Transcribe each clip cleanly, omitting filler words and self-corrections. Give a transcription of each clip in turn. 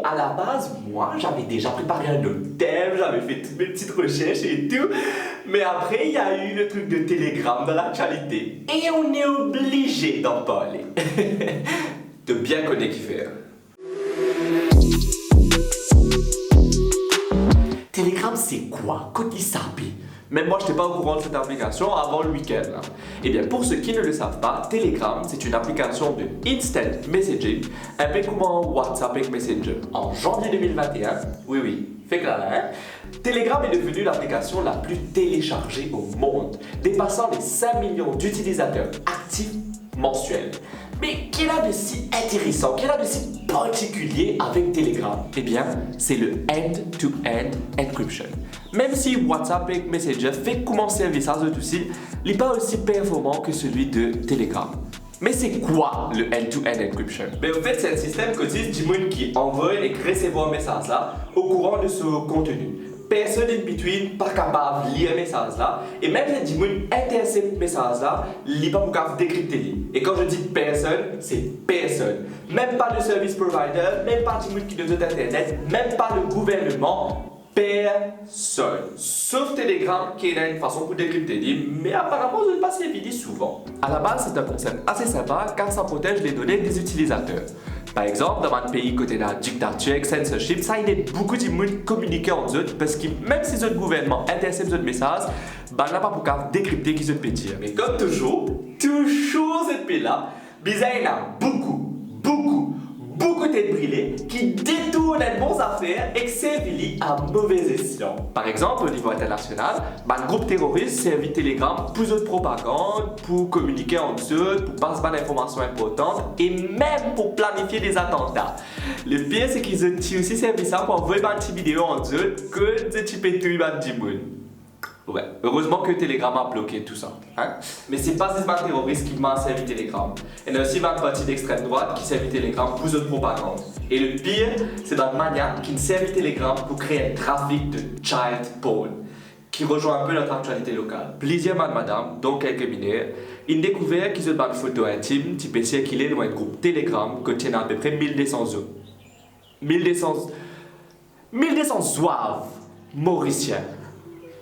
à la base, moi, j'avais déjà préparé un autre thème, j'avais fait toutes mes petites recherches et tout. Mais après, il y a eu le truc de Telegram dans l'actualité. Et on est obligé d'en parler. De bien connaître qui faire. Telegram, c'est quoi? Qu'est-ce ça peut? Même moi, je n'étais pas au courant de cette application avant le week-end. Eh bien, pour ceux qui ne le savent pas, Telegram, c'est une application de instant messaging, un peu comme WhatsApp avec Messenger. En janvier 2021, oui, fait que là, hein, Telegram est devenu l'application la plus téléchargée au monde, dépassant les 5 millions d'utilisateurs actifs mensuels. Mais qu'est-ce qu'il y a de si intéressant, qu'est-ce qu'il y a de si particulier avec Telegram? Eh bien, c'est le end-to-end encryption. Même si WhatsApp et Messenger fait comment servir ça de tout ça, il n'est pas aussi performant que celui de Telegram. Mais c'est quoi le end-to-end encryption? Ben, en fait, c'est un système que utilise du monde qui envoie et recevoir un message là au courant de ce contenu. Personne in between pas capable de lire le message là, et même si du monde intercepte le message là, il n'est pas capable de décrypter. Et quand je dis personne, c'est personne. Même pas le service provider, même pas du monde qui nous internet, même pas le gouvernement. Personne. Sauf Telegram qui est une façon pour décrypter, mais apparemment je ne pas si évident souvent. À la base, c'est un concept assez sympa car ça protège les données des utilisateurs. Par exemple, dans un pays côté de la dictature avec censorship, ça aide beaucoup de monde communiquer entre eux parce que même si le gouvernement intercepte ce message, bah, n'a pas pour décrypter qui se peut dire. Mais comme toujours cette pays-là, bizarre, il y en a beaucoup de têtes brûlées qui détournent les bonnes affaires et qui servent à mauvais escient. Par exemple, au niveau international, un groupe terroriste servit Telegram pour de propagande, pour communiquer entre eux, pour passer des informations importantes et même pour planifier des attentats. Le pire, c'est qu'ils ont aussi servi ça pour envoyer des petites vidéos entre eux que des petits pétouilles de monde. Ouais, heureusement que Telegram a bloqué tout ça. Hein? Mais c'est pas ces terroristes qui m'ont servi Telegram. Il y a aussi une partie d'extrême droite qui servent Telegram pour de propagande. Et le pire, c'est une maniaque qui servent Telegram pour créer un trafic de child porn, qui rejoint un peu notre actualité locale. Plusieurs madame, dont quelques mineurs, ils découvert qu'ils ont une photo intime, type circulée dans un groupe Telegram qui tient à peu près 1200 euros. 1200 zouaves mauriciens.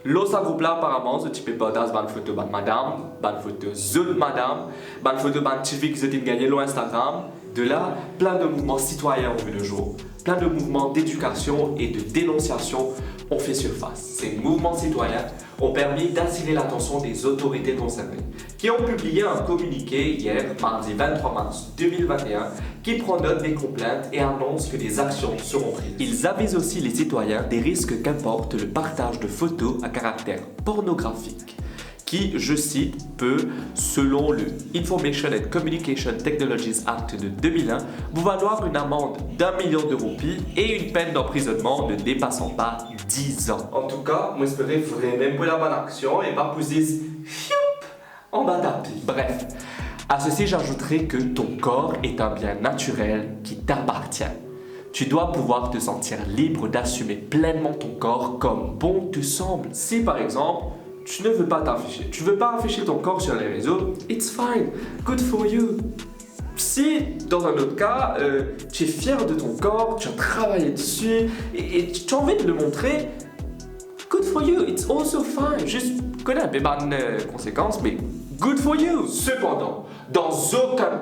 L'autre groupe là apparemment, ce type de partage une photo de madame, une photo de madame, une photo de TV qui ont gagné sur Instagram. De là, plein de mouvements citoyens ont vu le jour. Plein de mouvements d'éducation et de dénonciation ont fait surface. Ces mouvements citoyens ont permis d'attirer l'attention des autorités concernées, qui ont publié un communiqué hier, mardi 23 mars 2021, qui prend note des complaintes et annonce que des actions seront prises. Ils avisent aussi les citoyens des risques qu'importe le partage de photos à caractère pornographique, qui, je cite, peut, selon le Information and Communication Technologies Act de 2001, vous valoir une amende d'1 million de roupies et une peine d'emprisonnement ne dépassant pas 10 ans. En tout cas, moi j'espérais vraiment pour la bonne action et pas pousser en bas tapis. Bref, à ceci j'ajouterai que ton corps est un bien naturel qui t'appartient. Tu dois pouvoir te sentir libre d'assumer pleinement ton corps comme bon te semble. Si par exemple, tu ne veux pas t'afficher, tu veux pas afficher ton corps sur les réseaux, it's fine, good for you. Si, dans un autre cas, tu es fier de ton corps, tu as travaillé dessus et tu as envie de le montrer, good for you, it's also fine. Juste connais un peu de conséquences, mais good for you. Cependant, dans aucun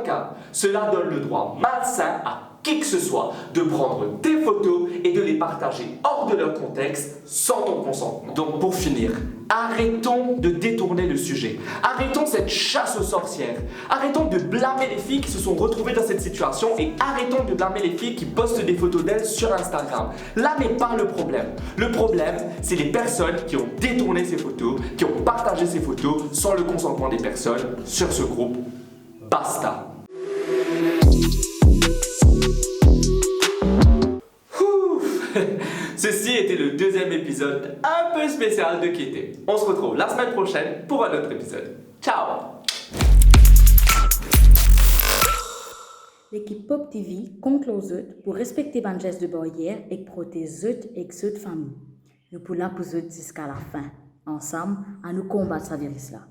cas, cela donne le droit malsain à qui que ce soit de prendre des photos et de les partager hors de leur contexte sans ton consentement. Donc pour finir, arrêtons de détourner le sujet. Arrêtons cette chasse aux sorcières. Arrêtons de blâmer les filles qui se sont retrouvées dans cette situation et arrêtons de blâmer les filles qui postent des photos d'elles sur Instagram. Là n'est pas le problème. Le problème, c'est les personnes qui ont détourné ces photos, qui ont partagé ces photos sans le consentement des personnes sur ce groupe. Basta. Ceci était le deuxième épisode un peu spécial de Kété. On se retrouve la semaine prochaine pour un autre épisode. Ciao! L'équipe Pop TV compte les autres pour respecter les gestes de barrière et protéger les autres et les familles. Nous pouvons pour eux jusqu'à la fin. Ensemble, à nous combattre ce virus-là.